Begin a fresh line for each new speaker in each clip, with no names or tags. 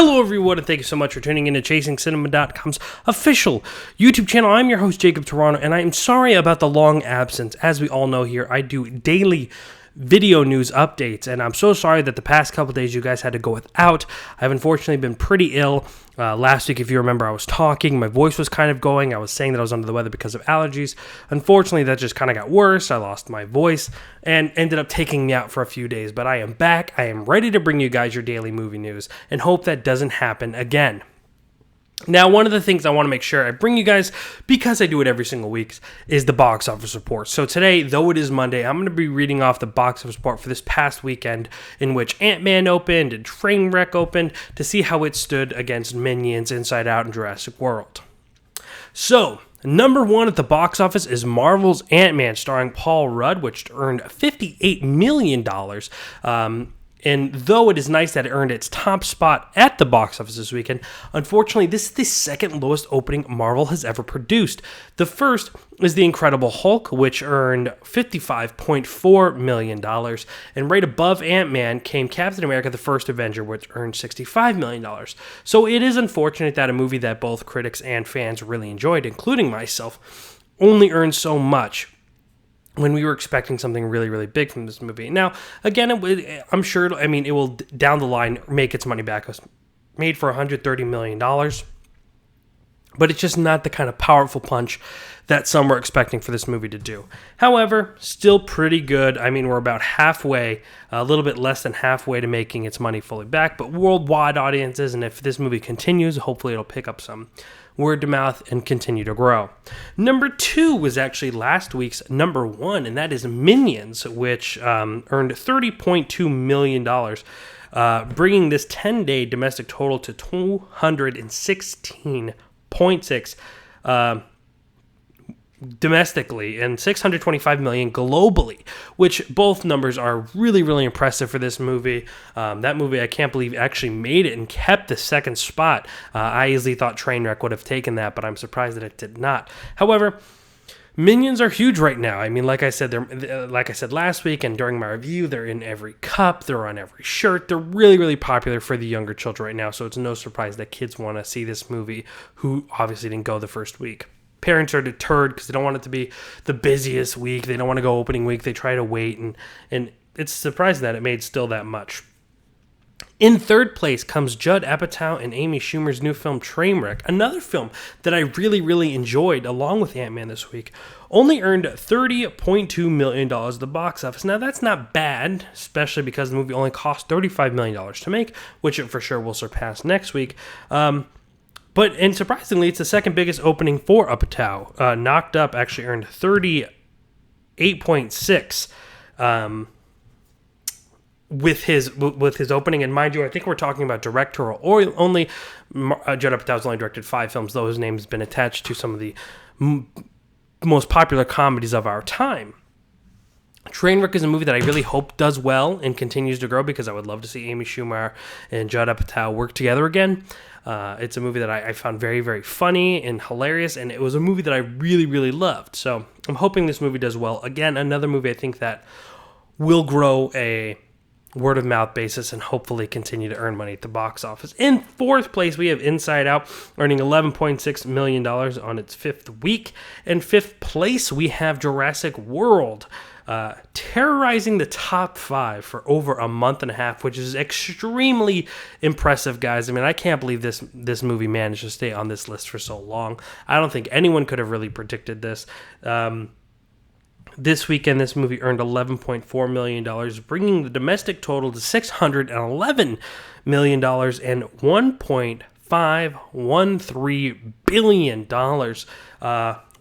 Hello everyone, and thank you so much for tuning in to ChasingCinema.com's official YouTube channel. I'm your host, Jacob Toronto, and I'm sorry about the long absence. As we all know here, I do daily video news updates, and I'm so sorry that the past couple days you guys had to go without. I've unfortunately been pretty ill. Last week, if you remember, I was talking, my voice was kind of going. I was saying that I was under the weather because of allergies. Unfortunately, that just kind of got worse. I lost my voice and ended up taking me out for a few days. But I am back. I am ready to bring you guys your daily movie news and hope that doesn't happen again. Now, one of the things I want to make sure I bring you guys, because I do it every single week, is the box office report. So today, though it is Monday, I'm going to be reading off the box office report for this past weekend, in which AntMan opened and Trainwreck opened, to see how it stood against Minions, Inside Out, and Jurassic World. So, number one at the box office is Marvel's AntMan, starring Paul Rudd, which earned $58 million. And though it is nice that it earned its top spot at the box office this weekend, unfortunately, this is the second lowest opening Marvel has ever produced. The first is The Incredible Hulk, which earned $55.4 million. And right above Ant-Man came Captain America, the First Avenger, which earned $65 million. So it is unfortunate that a movie that both critics and fans really enjoyed, including myself, only earned so much when we were expecting something really, really big from this movie. Now, again, I'm sure, it will, down the line, make its money back. It was made for $130 million, but it's just not the kind of powerful punch that some were expecting for this movie to do. However, still pretty good. We're about halfway, a little bit less than halfway to making its money fully back, but worldwide audiences, and if this movie continues, hopefully it'll pick up some word to mouth and continue to grow. Number two was actually last week's number one, and that is Minions, which earned $30.2 million, bringing this 10-day domestic total to $216.6 domestically and $625 million globally, which both numbers are really, really impressive for this movie. That movie, I can't believe, actually made it and kept the second spot. I easily thought Trainwreck would have taken that, but I'm surprised that it did not. However, Minions are huge right now. Like I said last week and during my review, they're in every cup, they're on every shirt. They're really, really popular for the younger children right now, so it's no surprise that kids want to see this movie who obviously didn't go the first week. Parents are deterred because they don't want it to be the busiest week. They don't want to go opening week. They try to wait, and it's surprising that it made still that much. In third place comes Judd Apatow and Amy Schumer's new film Trainwreck, another film that I really, really enjoyed along with Ant-Man this week. Only earned $30.2 million at the box office. Now, that's not bad, especially because the movie only cost $35 million to make, which it for sure will surpass next week. And surprisingly, it's the second biggest opening for Apatow. Knocked Up actually earned $38.6 with his opening. And mind you, I think we're talking about directorial only. Judd Apatow's only directed 5 films, though his name has been attached to some of the most popular comedies of our time. Trainwreck is a movie that I really hope does well and continues to grow, because I would love to see Amy Schumer and Judd Apatow work together again. It's a movie that I found very, very funny and hilarious, and it was a movie that I really, really loved. So I'm hoping this movie does well. Again, another movie I think that will grow a word-of-mouth basis and hopefully continue to earn money at the box office. In fourth place, we have Inside Out, earning $11.6 million on its 5th week. In 5th place, we have Jurassic World, terrorizing the top 5 for over a month and a half, which is extremely impressive, guys. I can't believe this movie managed to stay on this list for so long. I don't think anyone could have really predicted this. This weekend, this movie earned $11.4 million, bringing the domestic total to $611 million and $1.513 billion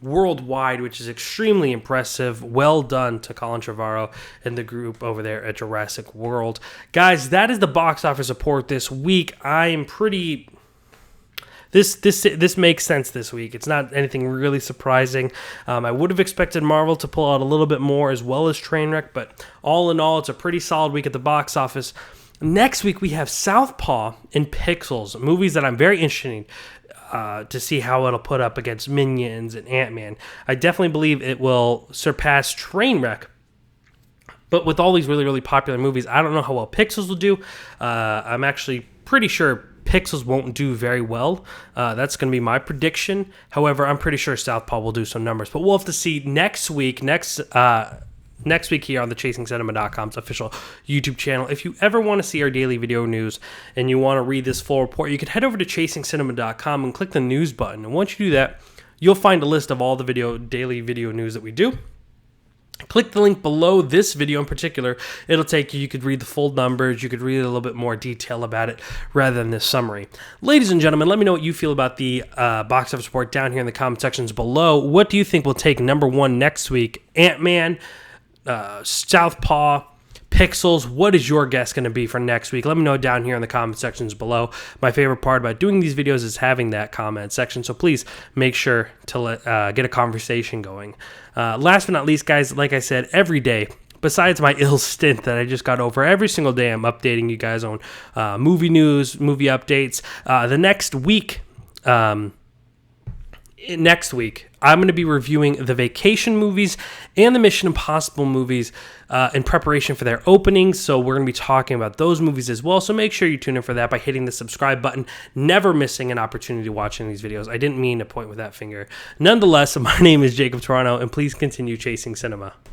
worldwide, which is extremely impressive. Well done to Colin Trevorrow and the group over there at Jurassic World. Guys, that is the box office report this week. I am pretty... This makes sense this week. It's not anything really surprising. I would have expected Marvel to pull out a little bit more, as well as Trainwreck, but all in all, it's a pretty solid week at the box office. Next week, we have Southpaw and Pixels, movies that I'm very interested in to see how it'll put up against Minions and Ant-Man. I definitely believe it will surpass Trainwreck. But with all these really, really popular movies, I don't know how well Pixels will do. I'm actually pretty sure Pixels won't do very well. That's going to be my prediction. However, I'm pretty sure Southpaw will do some numbers. But we'll have to see next week here on the ChasingCinema.com's official YouTube channel. If you ever want to see our daily video news and you want to read this full report, you can head over to ChasingCinema.com and click the news button. And once you do that, you'll find a list of all the daily video news that we do. Click the link below this video in particular. It'll take you. You could read the full numbers. You could read a little bit more detail about it rather than this summary. Ladies and gentlemen, let me know what you feel about the box office report down here in the comment sections below. What do you think will take number one next week? AntMan, Southpaw, Pixels. What is your guess going to be for next week? Let me know down here in the comment sections below. My favorite part about doing these videos is having that comment section, so please make sure to get a conversation going. Last but not least, guys, like I said, every day, besides my ill stint that I just got over, every single day I'm updating you guys on movie news, movie updates. Next week, I'm going to be reviewing the Vacation movies and the Mission Impossible movies in preparation for their openings. So we're going to be talking about those movies as well. So make sure you tune in for that by hitting the subscribe button, never missing an opportunity watching these videos. I didn't mean to point with that finger. Nonetheless, my name is Jacob Toronto, and please continue chasing cinema.